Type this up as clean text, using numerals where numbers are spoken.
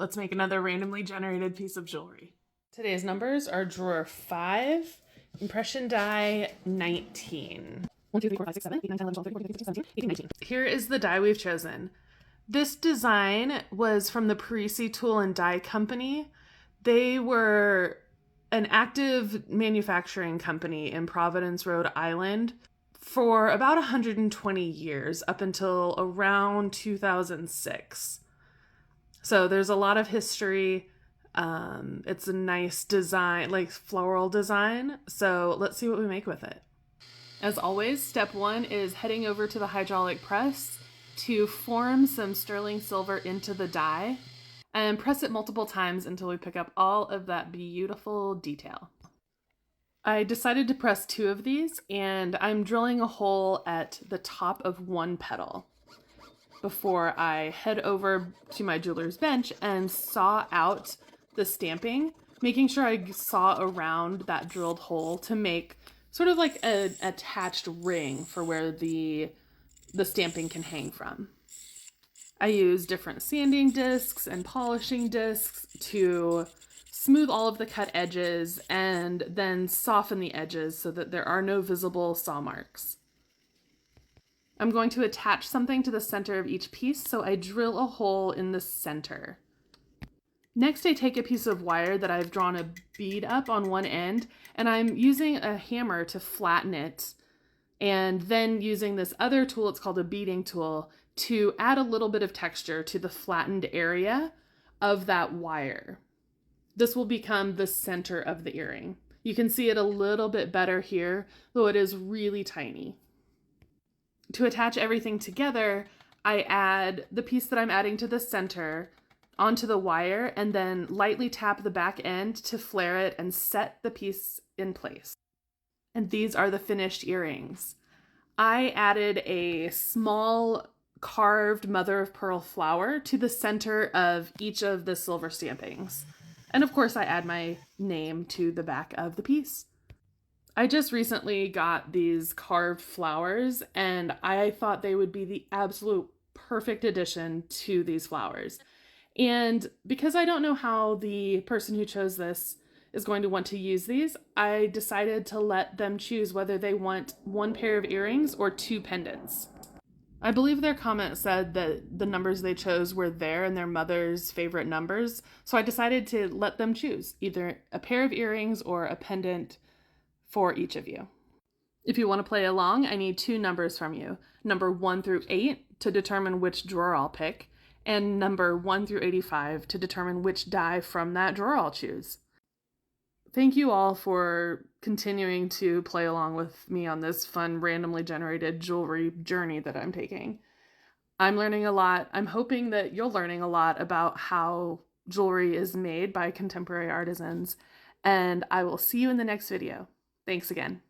Let's make another randomly generated piece of jewelry. Today's numbers are drawer 5, impression die 19. 1, 2, 3, 4, 5, 6, 7, 8, 9, 10, 11, 12, 13, 14, 15, 16, 17, 18, 19. Here is the die we've chosen. This design was from the Parisi Tool and Die Company. They were an active manufacturing company in Providence, Rhode Island for about 120 years, up until around 2006. So there's a lot of history. It's a nice design, like floral design. So let's see what we make with it. As always, step 1 is heading over to the hydraulic press to form some sterling silver into the die and press it multiple times until we pick up all of that beautiful detail. I decided to press 2 of these, and I'm drilling a hole at the top of one petal before I head over to my jeweler's bench and saw out the stamping, making sure I saw around that drilled hole to make sort of like an attached ring for where the stamping can hang from. I use different sanding discs and polishing discs to smooth all of the cut edges and then soften the edges so that there are no visible saw marks. I'm going to attach something to the center of each piece, so I drill a hole in the center. Next, I take a piece of wire that I've drawn a bead up on one end, and I'm using a hammer to flatten it, and then using this other tool, it's called a beading tool, to add a little bit of texture to the flattened area of that wire. This will become the center of the earring. You can see it a little bit better here, though it is really tiny. To attach everything together, I add the piece that I'm adding to the center onto the wire and then lightly tap the back end to flare it and set the piece in place. And these are the finished earrings. I added a small carved mother of pearl flower to the center of each of the silver stampings. And of course, I add my name to the back of the piece. I just recently got these carved flowers, and I thought they would be the absolute perfect addition to these flowers. And because I don't know how the person who chose this is going to want to use these, I decided to let them choose whether they want 1 pair of earrings or 2 pendants. I believe their comment said that the numbers they chose were their and their mother's favorite numbers, so I decided to let them choose either a pair of earrings or a pendant for each of you. If you want to play along, I need 2 numbers from you, number 1 through 8 to determine which drawer I'll pick, and number 1 through 85 to determine which die from that drawer I'll choose. Thank you all for continuing to play along with me on this fun, randomly generated jewelry journey that I'm taking. I'm learning a lot. I'm hoping that you're learning a lot about how jewelry is made by contemporary artisans, and I will see you in the next video. Thanks again.